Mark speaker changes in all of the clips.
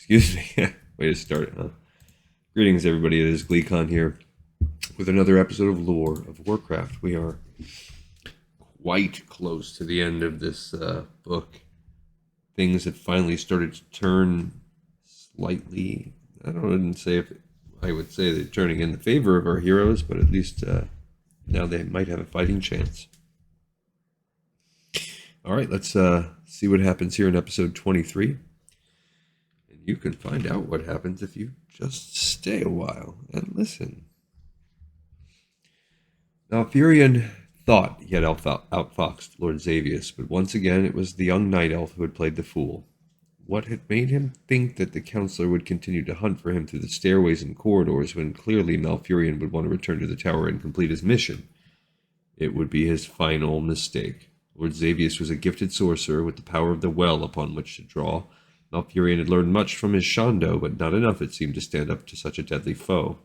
Speaker 1: Excuse me. Way to start it, huh? Greetings, everybody. It is GleeCon here with another episode of Lore of Warcraft. We are quite close to the end of this book. Things have finally started to turn slightly. Wouldn't say if I would say they're turning in the favor of our heroes, but at least now they might have a fighting chance. All right, let's see what happens here in episode 23. And you can find out what happens if you just stay a while and listen. Now, Furion thought he had outfoxed Lord Xavius, but once again it was the young night elf who had played the fool. What had made him think that the counselor would continue to hunt for him through the stairways and corridors when clearly Malfurion would want to return to the tower and complete his mission? It would be his final mistake. Lord Xavius was a gifted sorcerer with the power of the well upon which to draw. Malfurion had learned much from his Shando, but not enough, it seemed, to stand up to such a deadly foe.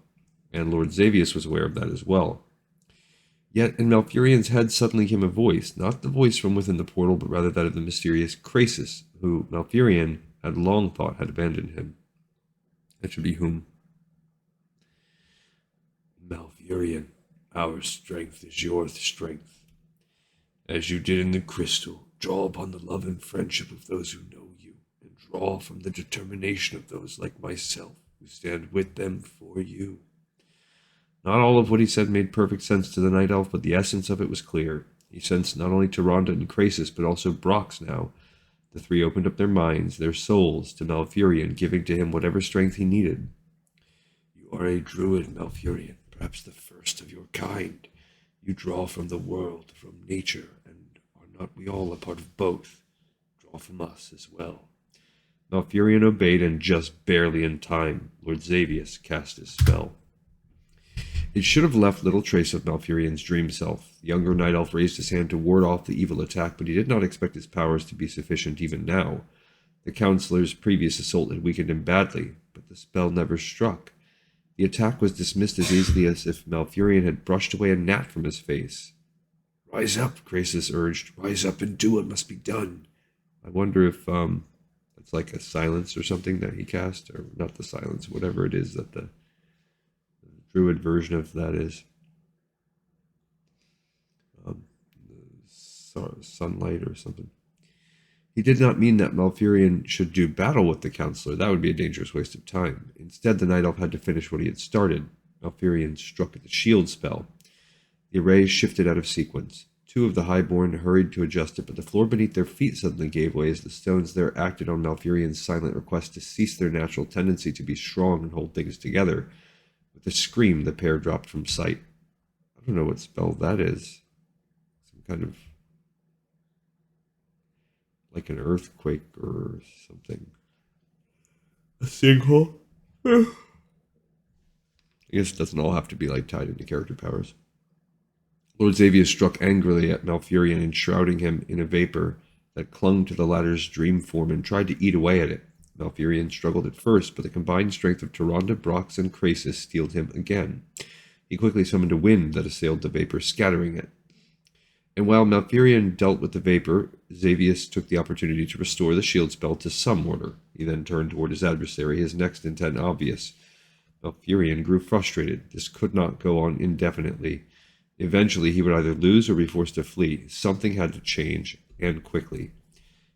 Speaker 1: And Lord Xavius was aware of that as well. Yet in Malfurion's head suddenly came a voice, not the voice from within the portal, but rather that of the mysterious Krasis, who Malfurion had long thought had abandoned him. That should be whom? Malfurion, our strength is your strength. As you did in the crystal, draw upon the love and friendship of those who know you, and draw from the determination of those like myself who stand with them for you. Not all of what he said made perfect sense to the Night Elf, but the essence of it was clear. He sensed not only Tyrande and Krasis, but also Brox now. The three opened up their minds, their souls, to Malfurion, giving to him whatever strength he needed. You are a druid, Malfurion, perhaps the first of your kind. You draw from the world, from nature, and are not we all a part of both? Draw from us as well. Malfurion obeyed, and just barely in time, Lord Xavius cast his spell. It should have left little trace of Malfurion's dream self. The younger Night Elf raised his hand to ward off the evil attack, but he did not expect his powers to be sufficient even now. The counselor's previous assault had weakened him badly, but the spell never struck. The attack was dismissed as easily as if Malfurion had brushed away a gnat from his face. Rise up, Krasis urged. Rise up and do what must be done. I wonder if it's like a silence or something that he cast, or not the silence, whatever it is that the druid version of that is. Sunlight or something. He did not mean that Malfurion should do battle with the counselor. That would be a dangerous waste of time. Instead, the Night Elf had to finish what he had started. Malfurion struck at the shield spell. The array shifted out of sequence. Two of the Highborn hurried to adjust it, but the floor beneath their feet suddenly gave way as the stones there acted on Malfurion's silent request to cease their natural tendency to be strong and hold things together. With a scream, the pair dropped from sight. I don't know what spell that is. Some kind of like an earthquake or something. A sinkhole? I guess it doesn't all have to be like tied into character powers. Lord Xavius struck angrily at Malfurion, enshrouding him in a vapor that clung to the latter's dream form and tried to eat away at it. Malfurion struggled at first, but the combined strength of Tyrande, Brox, and Krasis steeled him again. He quickly summoned a wind that assailed the vapor, scattering it. And while Malfurion dealt with the vapor, Xavius took the opportunity to restore the shield spell to some order. He then turned toward his adversary, his next intent obvious. Malfurion grew frustrated. This could not go on indefinitely. Eventually, he would either lose or be forced to flee. Something had to change, and quickly.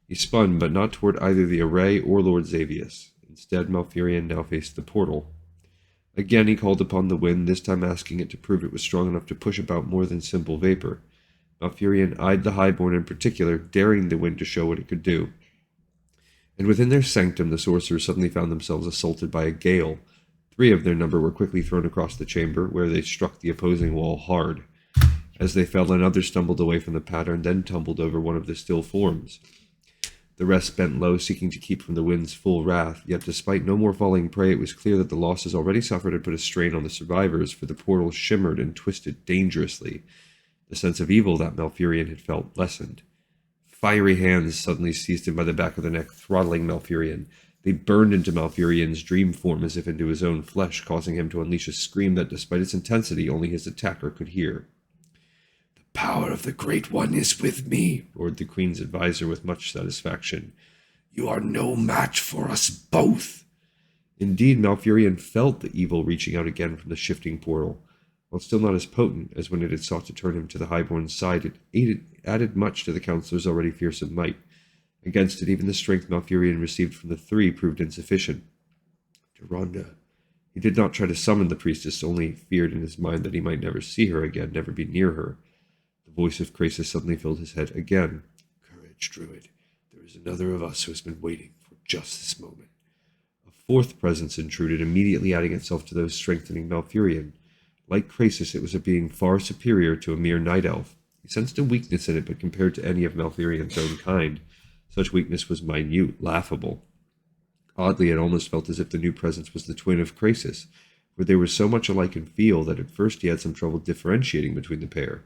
Speaker 1: He spun, but not toward either the array or Lord Xavius. Instead, Malfurion now faced the portal. Again, he called upon the wind, this time asking it to prove it was strong enough to push about more than simple vapor. Malfurion eyed the Highborn in particular, daring the wind to show what it could do. And within their sanctum, the sorcerers suddenly found themselves assaulted by a gale. 3 of their number were quickly thrown across the chamber, where they struck the opposing wall hard. As they fell, another stumbled away from the pattern, then tumbled over one of the still forms. The rest bent low, seeking to keep from the wind's full wrath, yet despite no more falling prey, it was clear that the losses already suffered had put a strain on the survivors, for the portal shimmered and twisted dangerously. The sense of evil that Malfurion had felt lessened. Fiery hands suddenly seized him by the back of the neck, throttling Malfurion. They burned into Malfurion's dream form as if into his own flesh, causing him to unleash a scream that, despite its intensity, only his attacker could hear. "The power of the Great One is with me," roared the Queen's advisor with much satisfaction. "You are no match for us both." Indeed, Malfurion felt the evil reaching out again from the shifting portal. While still not as potent as when it had sought to turn him to the Highborn's side, it added much to the counselor's already fearsome might. Against it, even the strength Malfurion received from the three proved insufficient. Deronda. He did not try to summon the priestess, only feared in his mind that he might never see her again, never be near her. The voice of Krasis suddenly filled his head again. Courage, Druid. There is another of us who has been waiting for just this moment. A fourth presence intruded, immediately adding itself to those strengthening Malfurion. Like Krasis, it was a being far superior to a mere night elf. He sensed a weakness in it, but compared to any of Malfurion's own kind, such weakness was minute, laughable. Oddly, it almost felt as if the new presence was the twin of Krasis, for they were so much alike in feel that at first he had some trouble differentiating between the pair.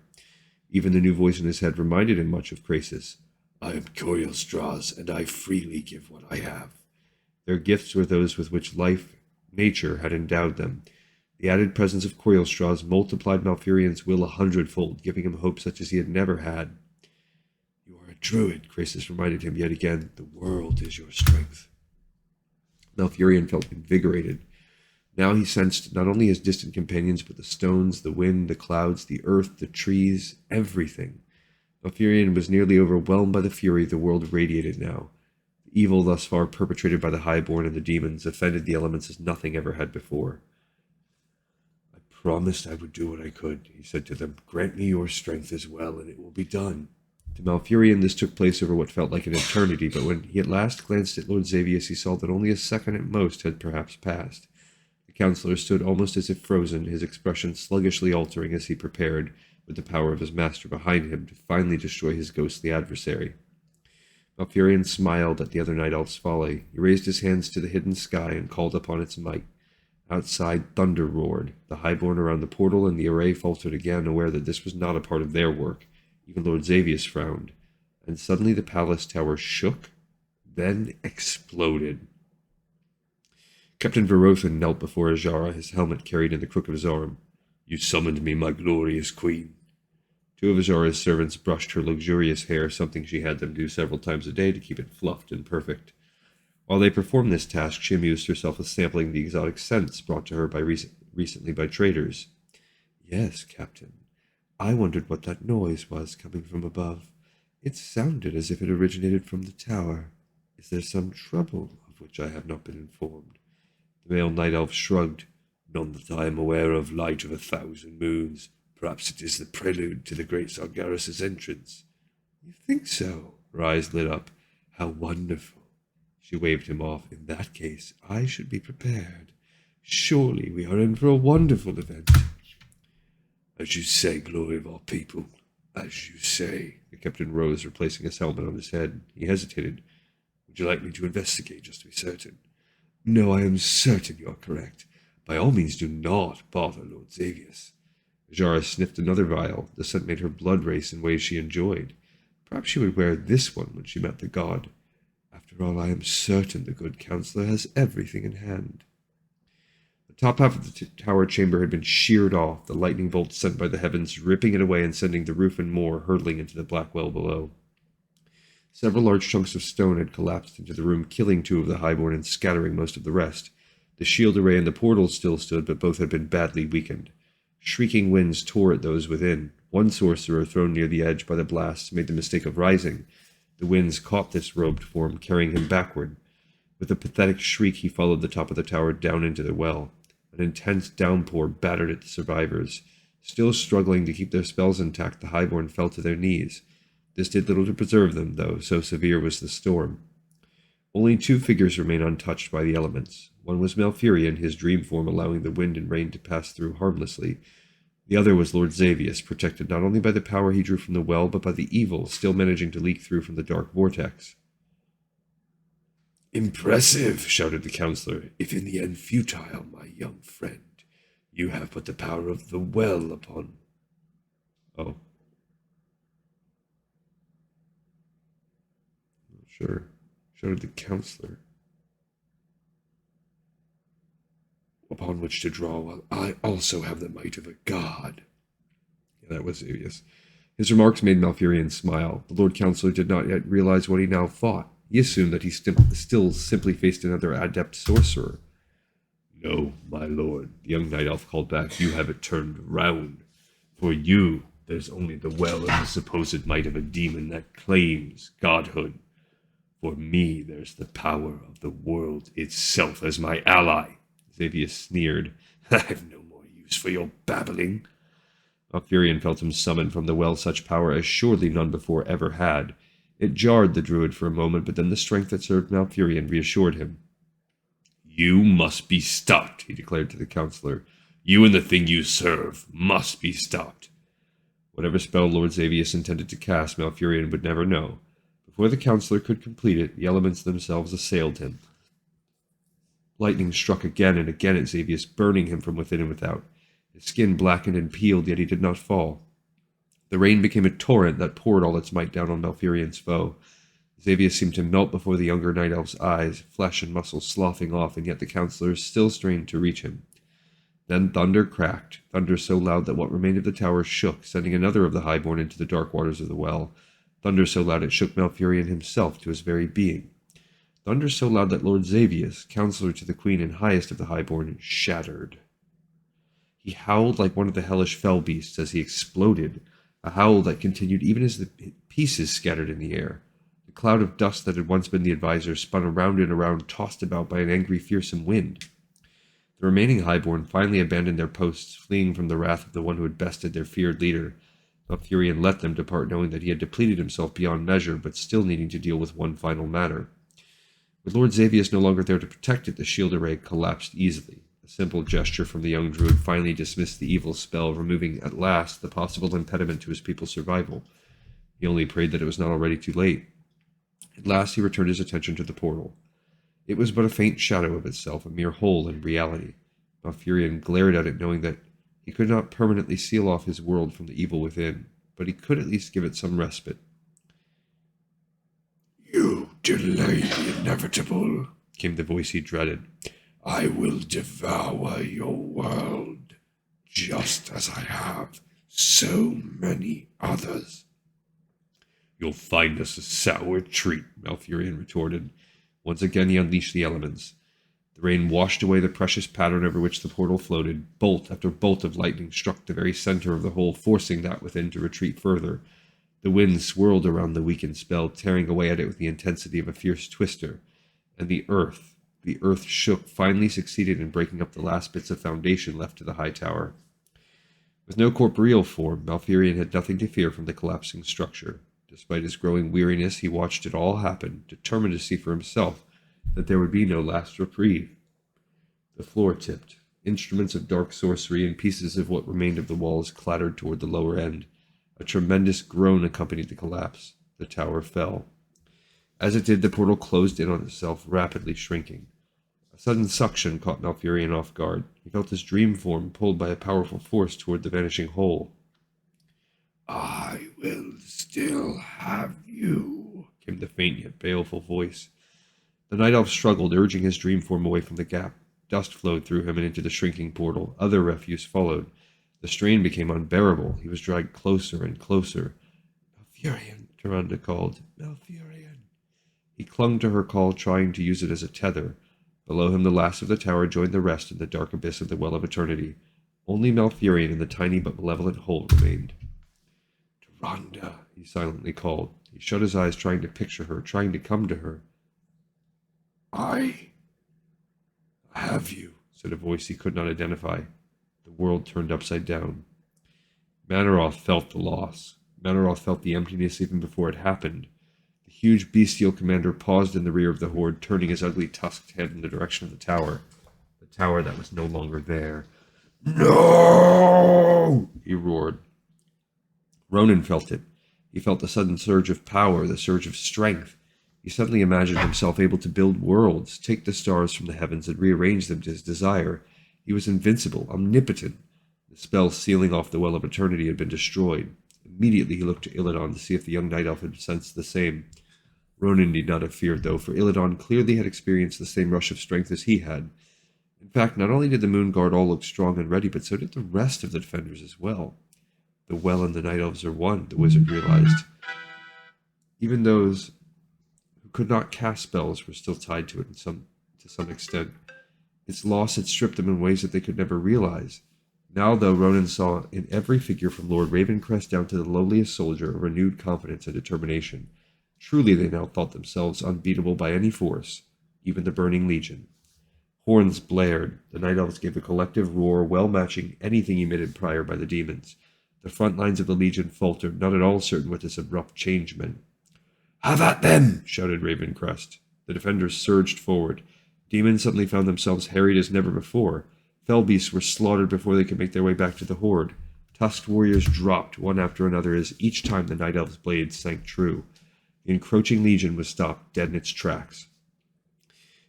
Speaker 1: Even the new voice in his head reminded him much of Krasis. I am Corielstra's, and I freely give what I have. Their gifts were those with which nature had endowed them. The added presence of Corielstra's multiplied Malfurion's will 100-fold, giving him hope such as he had never had. You are a druid, Krasis reminded him yet again. The world is your strength. Malfurion felt invigorated. Now he sensed not only his distant companions, but the stones, the wind, the clouds, the earth, the trees, everything. Malfurion was nearly overwhelmed by the fury the world radiated now. The evil thus far perpetrated by the Highborn and the demons offended the elements as nothing ever had before. I promised I would do what I could, he said to them. Grant me your strength as well, and it will be done. To Malfurion this took place over what felt like an eternity, but when he at last glanced at Lord Xavius, he saw that only a second at most had perhaps passed. The counselor stood almost as if frozen, his expression sluggishly altering as he prepared, with the power of his master behind him, to finally destroy his ghostly adversary. Malfurion smiled at the other night elf's folly. He raised his hands to the hidden sky and called upon its might. Outside, thunder roared. The Highborn around the portal and the array faltered again, aware that this was not a part of their work. Even Lord Xavius frowned. And suddenly the palace tower shook, then exploded. Captain Verothan knelt before Ajara, his helmet carried in the crook of his arm. You summoned me, my glorious queen. Two of Ajara's servants brushed her luxurious hair, something she had them do several times a day to keep it fluffed and perfect. While they performed this task, she amused herself with sampling the exotic scents brought to her recently by traders. Yes, Captain. I wondered what that noise was coming from above. It sounded as if it originated from the tower. Is there some trouble of which I have not been informed? The male night elf shrugged. None that I am aware of, light of 1,000 moons. Perhaps it is the prelude to the great Sargeras' entrance. You think so? Her eyes lit up. How wonderful. She waved him off. In that case, I should be prepared. Surely we are in for a wonderful event. As you say, glory of all people. As you say. The captain rose, replacing his helmet on his head. He hesitated. Would you like me to investigate, just to be certain? No, I am certain you are correct. By all means do not bother Lord Xavius. Ajara sniffed another vial. The scent made her blood race in ways she enjoyed. Perhaps she would wear this one when she met the god. After all, I am certain the good counselor has everything in hand. The top half of the tower chamber had been sheared off, the lightning bolts sent by the heavens ripping it away and sending the roof and more hurtling into the black well below. Several large chunks of stone had collapsed into the room, killing two of the Highborn and scattering most of the rest. The shield array and the portals still stood, but both had been badly weakened. Shrieking winds tore at those within. One sorcerer, thrown near the edge by the blast, made the mistake of rising. The winds caught this robed form, carrying him backward. With a pathetic shriek, he followed the top of the tower down into the well. An intense downpour battered at the survivors. Still struggling to keep their spells intact, the Highborn fell to their knees. This did little to preserve them, though, so severe was the storm. Only two figures remained untouched by the elements. One was Malfurion, his dream form allowing the wind and rain to pass through harmlessly. The other was Lord Xavius, protected not only by the power he drew from the well, but by the evil still managing to leak through from the dark vortex. Impressive, shouted the counselor, if in the end futile, my young friend. You have but the power of the well upon... Oh. Not sure. Shouted the counselor. Upon which to draw, while I also have the might of a god. Yeah, that was Xavius. His remarks made Malfurion smile. The Lord Counselor did not yet realize what he now fought. He assumed that he still simply faced another adept sorcerer. No, my lord, the young night elf called back. You have it turned round. For you, there's only the well and the supposed might of a demon that claims godhood. For me, there's the power of the world itself as my ally. Xavier sneered. I've no more use for your babbling. Malfurion felt him summon from the well such power as surely none before ever had. It jarred the druid for a moment, but then the strength that served Malfurion reassured him. You must be stopped, he declared to the counselor. You and the thing you serve must be stopped. Whatever spell Lord Xavius intended to cast, Malfurion would never know. Before the counselor could complete it, the elements themselves assailed him. Lightning struck again and again at Xavius, burning him from within and without. His skin blackened and peeled, yet he did not fall. The rain became a torrent that poured all its might down on Malfurion's foe. Xavius seemed to melt before the younger night elf's eyes, flesh and muscle sloughing off, and yet the counselor still strained to reach him. Then thunder cracked, thunder so loud that what remained of the tower shook, sending another of the highborn into the dark waters of the well. Thunder so loud it shook Malfurion himself to his very being. Thunder so loud that Lord Xavius, counselor to the queen and highest of the highborn, shattered. He howled like one of the hellish fell beasts as he exploded, a howl that continued even as the pieces scattered in the air. The cloud of dust that had once been the advisor spun around and around, tossed about by an angry, fearsome wind. The remaining highborn finally abandoned their posts, fleeing from the wrath of the one who had bested their feared leader. Malfurion let them depart, knowing that he had depleted himself beyond measure, but still needing to deal with one final matter. With Lord Xavius no longer there to protect it, the shield array collapsed easily. A simple gesture from the young druid finally dismissed the evil spell, removing at last the possible impediment to his people's survival. He only prayed that it was not already too late. At last he returned his attention to the portal. It was but a faint shadow of itself, a mere hole in reality. Malfurion glared at it, knowing that he could not permanently seal off his world from the evil within, but he could at least give it some respite. You delay the inevitable, came the voice he dreaded. I will devour your world, just as I have so many others. You'll find us a sour treat, Malfurion retorted. Once again he unleashed the elements. The rain washed away the precious pattern over which the portal floated. Bolt after bolt of lightning struck the very center of the hole, forcing that within to retreat further. The wind swirled around the weakened spell, tearing away at it with the intensity of a fierce twister. And the earth shook, finally succeeded in breaking up the last bits of foundation left to the high tower. With no corporeal form, Malfurion had nothing to fear from the collapsing structure. Despite his growing weariness, he watched it all happen, determined to see for himself that there would be no last reprieve. The floor tipped. Instruments of dark sorcery and pieces of what remained of the walls clattered toward the lower end. A tremendous groan accompanied the collapse. The tower fell. As it did, the portal closed in on itself, rapidly shrinking. A sudden suction caught Malfurion off guard. He felt his dream form pulled by a powerful force toward the vanishing hole. I will still have you, came the faint yet baleful voice. The night elf struggled, urging his dream form away from the gap. Dust flowed through him and into the shrinking portal. Other refuse followed. The strain became unbearable. He was dragged closer and closer. Malfurion, Tyrande called. Malfurion. He clung to her call, trying to use it as a tether. Below him the last of the tower joined the rest in the dark abyss of the Well of Eternity. Only Malfurion in the tiny but malevolent hole remained. Tyrande, he silently called. He shut his eyes, trying to picture her, trying to come to her. I have you, said a voice he could not identify. The world turned upside down. Manaroth felt the loss. Manaroth felt the emptiness even before it happened. The huge bestial commander paused in the rear of the horde, turning his ugly tusked head in the direction of the tower that was no longer there. No! He roared. Ronan felt it. He felt the sudden surge of power, the surge of strength. He suddenly imagined himself able to build worlds, take the stars from the heavens and rearrange them to his desire. He was invincible, omnipotent. The spell sealing off the Well of Eternity had been destroyed. Immediately he looked to Illidan to see if the young night elf had sensed the same. Ronan need not have feared, though, for Illidan clearly had experienced the same rush of strength as he had. In fact, not only did the Moon Guard all look strong and ready, but so did the rest of the defenders as well. The Well and the Night Elves are one, the wizard realized. Even those who could not cast spells were still tied to it to some extent. Its loss had stripped them in ways that they could never realize. Now, though, Ronan saw in every figure from Lord Ravencrest down to the lowliest soldier a renewed confidence and determination. Truly they now thought themselves unbeatable by any force, even the Burning Legion. Horns blared. The Night Elves gave a collective roar, well matching anything emitted prior by the demons. The front lines of the Legion faltered, not at all certain what this abrupt change meant. "Have at them!" shouted Ravencrest. The defenders surged forward. Demons suddenly found themselves harried as never before. Fell beasts were slaughtered before they could make their way back to the horde. Tusked warriors dropped one after another as each time the Night Elves' blades sank true. The encroaching legion was stopped dead in its tracks.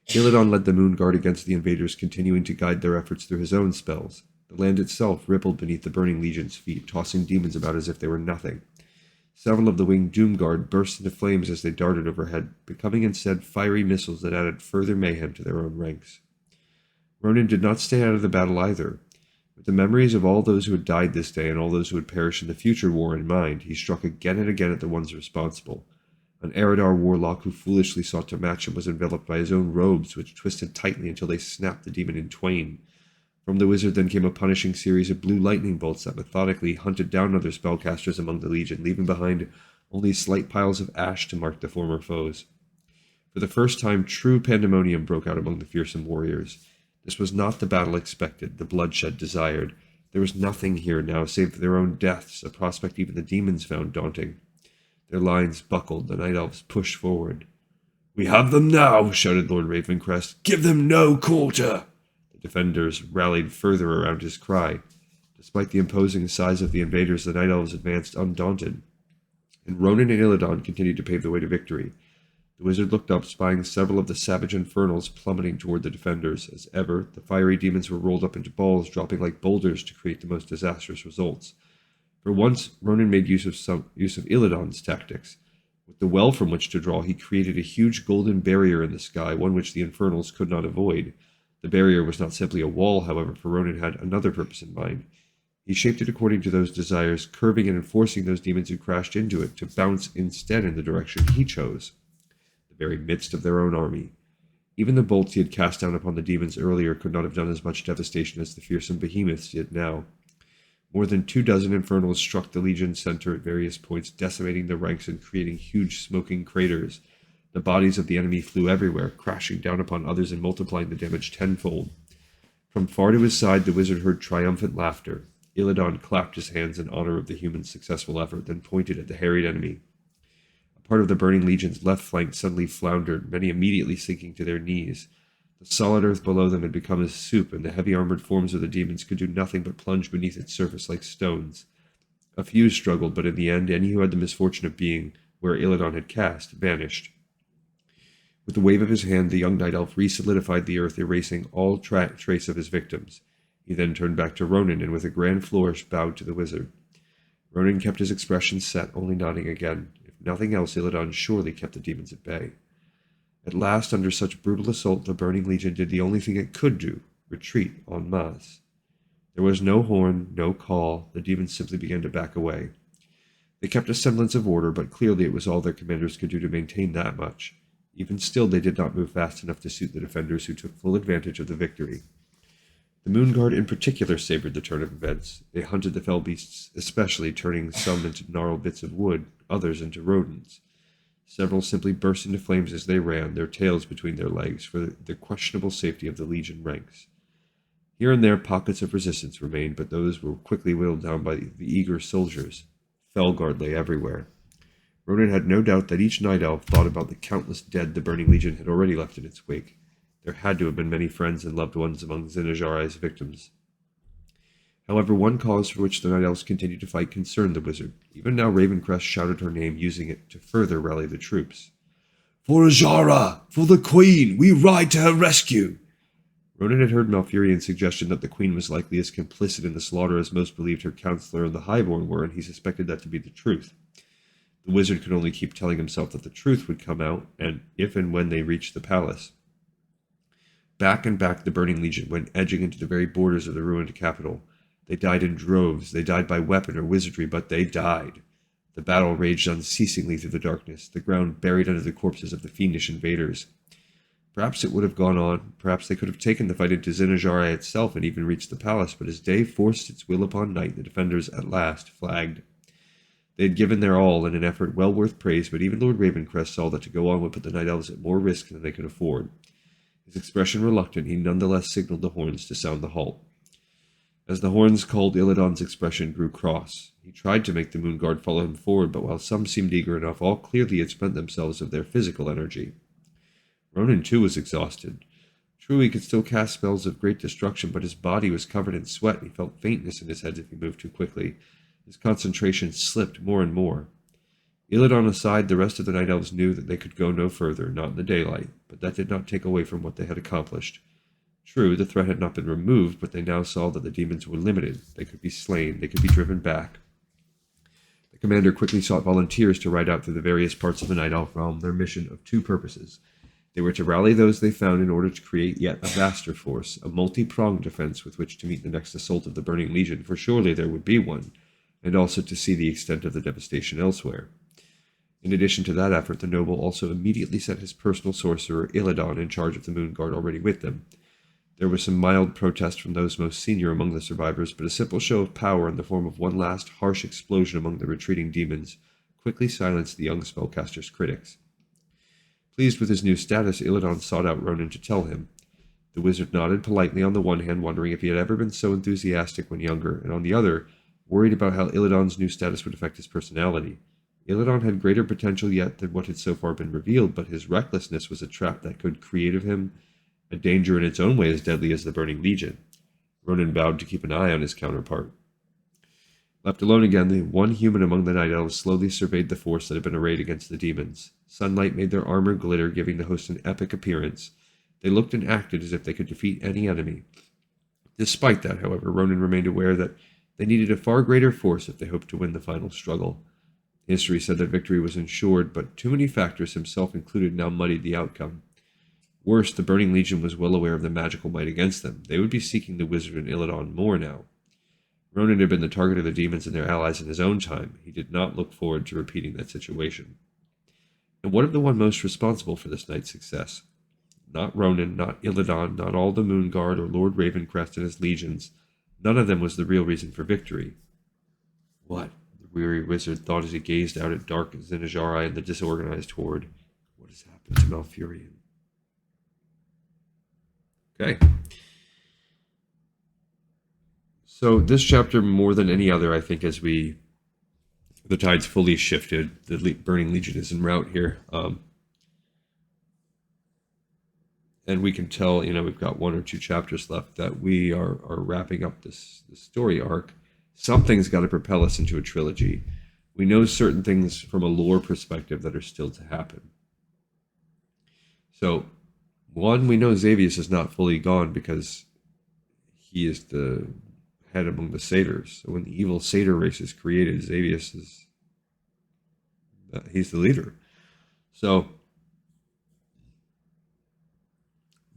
Speaker 1: Illidan led the Moon Guard against the invaders, continuing to guide their efforts through his own spells. The land itself rippled beneath the burning legion's feet, tossing demons about as if they were nothing. Several of the winged Doom Guard burst into flames as they darted overhead, becoming instead fiery missiles that added further mayhem to their own ranks. Ronan did not stay out of the battle either. With the memories of all those who had died this day and all those who would perish in the future war in mind, he struck again and again at the ones responsible. An Eredar warlock who foolishly sought to match him was enveloped by his own robes, which twisted tightly until they snapped the demon in twain. From the wizard then came a punishing series of blue lightning bolts that methodically hunted down other spellcasters among the legion, leaving behind only slight piles of ash to mark the former foes. For the first time, true pandemonium broke out among the fearsome warriors. This was not the battle expected, the bloodshed desired. There was nothing here now save their own deaths, a prospect even the demons found daunting. Their lines buckled, the Night Elves pushed forward. "We have them now," shouted Lord Ravencrest. "Give them no quarter!" The defenders rallied further around his cry. Despite the imposing size of the invaders, the Night Elves advanced undaunted. And Ronan and Illidan continued to pave the way to victory. The wizard looked up, spying several of the savage infernals plummeting toward the defenders. As ever, the fiery demons were rolled up into balls, dropping like boulders to create the most disastrous results. For once, Ronan made use of Illidan's tactics. With the well from which to draw, he created a huge golden barrier in the sky, one which the infernals could not avoid. The barrier was not simply a wall, however, for Ronan had another purpose in mind. He shaped it according to those desires, curving and enforcing those demons who crashed into it to bounce instead in the direction he chose, the very midst of their own army. Even the bolts he had cast down upon the demons earlier could not have done as much devastation as the fearsome behemoths did now. More than 24 infernals struck the Legion's center at various points, decimating the ranks and creating huge smoking craters. The bodies of the enemy flew everywhere, crashing down upon others and multiplying the damage tenfold. From far to his side, the wizard heard triumphant laughter. Illidan clapped his hands in honor of the human's successful effort, then pointed at the harried enemy. A part of the Burning Legion's left flank suddenly floundered, many immediately sinking to their knees. The solid earth below them had become as soup, and the heavy armored forms of the demons could do nothing but plunge beneath its surface like stones. A few struggled, but in the end, any who had the misfortune of being where Illidan had cast vanished. With a wave of his hand, the young night elf re-solidified the earth, erasing all trace of his victims. He then turned back to Ronan, and with a grand flourish bowed to the wizard. Ronan kept his expression set, only nodding again. If nothing else, Illidan surely kept the demons at bay. At last, under such brutal assault, the Burning Legion did the only thing it could do, retreat en masse. There was no horn, no call. The demons simply began to back away. They kept a semblance of order, but clearly it was all their commanders could do to maintain that much. Even still, they did not move fast enough to suit the defenders, who took full advantage of the victory. The Moon Guard in particular savored the turn of events. They hunted the fell beasts, especially turning some into gnarled bits of wood, others into rodents. Several simply burst into flames as they ran, their tails between their legs, for the questionable safety of the Legion ranks. Here and there pockets of resistance remained, but those were quickly whittled down by the eager soldiers. Felguard lay everywhere. Ronan had no doubt that each night elf thought about the countless dead the Burning Legion had already left in its wake. There had to have been many friends and loved ones among Zinajari's victims. However, one cause for which the Night Elves continued to fight concerned the wizard. Even now Ravencrest shouted her name, using it to further rally the troops. "For Azara! For the Queen! We ride to her rescue!" Ronan had heard Malfurion's suggestion that the Queen was likely as complicit in the slaughter as most believed her counselor and the Highborn were, and he suspected that to be the truth. The wizard could only keep telling himself that the truth would come out, and if and when they reached the palace. Back and back the Burning Legion went edging into the very borders of the ruined capital. They died in droves, they died by weapon or wizardry, but they died. The battle raged unceasingly through the darkness, the ground buried under the corpses of the fiendish invaders. Perhaps it would have gone on. Perhaps they could have taken the fight into Zinajara itself and even reached the palace, but as day forced its will upon night, the defenders at last flagged. They had given their all in an effort well worth praise, but even Lord Ravencrest saw that to go on would put the Night Elves at more risk than they could afford. His expression reluctant, he nonetheless signaled the horns to sound the halt. As the horns called, Illidan's expression grew cross. He tried to make the Moon Guard follow him forward, but while some seemed eager enough, all clearly had spent themselves of their physical energy. Ronan, too, was exhausted. True, he could still cast spells of great destruction, but his body was covered in sweat, and he felt faintness in his head if he moved too quickly. His concentration slipped more and more. Illidan aside, the rest of the Night Elves knew that they could go no further, not in the daylight, but that did not take away from what they had accomplished. True, the threat had not been removed, but they now saw that the demons were limited. They could be slain, they could be driven back. The commander quickly sought volunteers to ride out through the various parts of the Night Elf realm, their mission of two purposes. They were to rally those they found in order to create yet a vaster force, a multi-pronged defense with which to meet the next assault of the Burning Legion, for surely there would be one, and also to see the extent of the devastation elsewhere. In addition to that effort, the noble also immediately set his personal sorcerer, Illidan, in charge of the Moon Guard already with them. There was some mild protest from those most senior among the survivors, but a simple show of power in the form of one last harsh explosion among the retreating demons quickly silenced the young spellcaster's critics. Pleased with his new status, Illidan sought out Ronan to tell him. The wizard nodded politely on the one hand, wondering if he had ever been so enthusiastic when younger, and on the other, worried about how Illidan's new status would affect his personality. Illidan had greater potential yet than what had so far been revealed, but his recklessness was a trap that could create of him a danger in its own way as deadly as the Burning Legion. Ronan vowed to keep an eye on his counterpart. Left alone again, the one human among the Night Elves slowly surveyed the force that had been arrayed against the demons. Sunlight made their armor glitter, giving the host an epic appearance. They looked and acted as if they could defeat any enemy. Despite that, however, Ronan remained aware that they needed a far greater force if they hoped to win the final struggle. History said that victory was ensured, but too many factors, himself included, now muddied the outcome. Worse, the Burning Legion was well aware of the magical might against them. They would be seeking the wizard and Illidan more now. Ronan had been the target of the demons and their allies in his own time. He did not look forward to repeating that situation. And what of the one most responsible for this night's success? Not Ronan, not Illidan, not all the Moon Guard or Lord Ravencrest and his legions. None of them was the real reason for victory. What? The weary wizard thought as he gazed out at dark Zinajara and the disorganized horde. What has happened to Malfurion? Okay. So this chapter, more than any other, I think, as the tide's fully shifted, the Burning Legion is en route here. And we can tell, we've got 1 or 2 chapters left, that we are wrapping up this story arc. Something's got to propel us into a trilogy. We know certain things from a lore perspective that are still to happen. So, one, we know Xavius is not fully gone because he is the head among the satyrs. So when the evil satyr race is created, Xavius he's the leader. So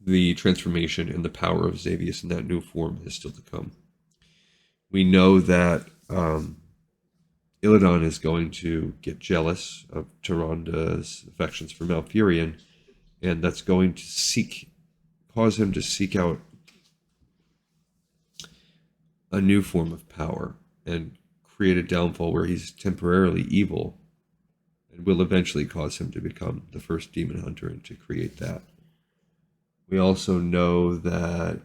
Speaker 1: the transformation and the power of Xavius in that new form is still to come. We know that Illidan is going to get jealous of Tyranda's affections for Malfurion, and that's going to cause him to seek out a new form of power and create a downfall where he's temporarily evil, and will eventually cause him to become the first demon hunter and to create that. We also know that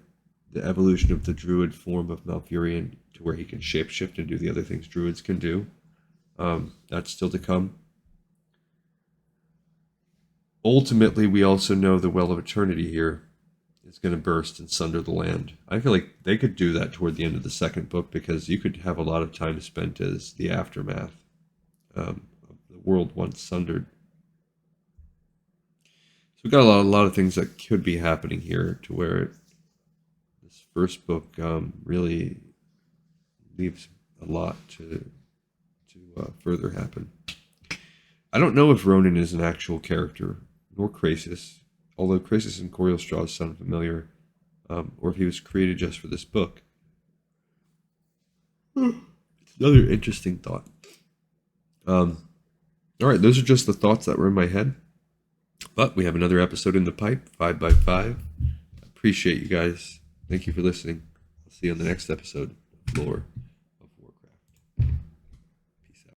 Speaker 1: the evolution of the druid form of Malfurion to where he can shapeshift and do the other things druids can do, that's still to come. Ultimately, we also know the Well of Eternity here is going to burst and sunder the land. I feel like they could do that toward the end of the second book, because you could have a lot of time spent as the aftermath of the world once sundered. So we've got a lot of things that could be happening here to where this first book really leaves a lot to further happen. I don't know if Ronan is an actual character, nor Krasis, although Krasis and Corielstraws sound familiar, or if he was created just for this book. It's another interesting thought. All right, those are just the thoughts that were in my head. But we have another episode in the pipe, 5x5. Appreciate you guys. Thank you for listening. I'll see you on the next episode of Lore.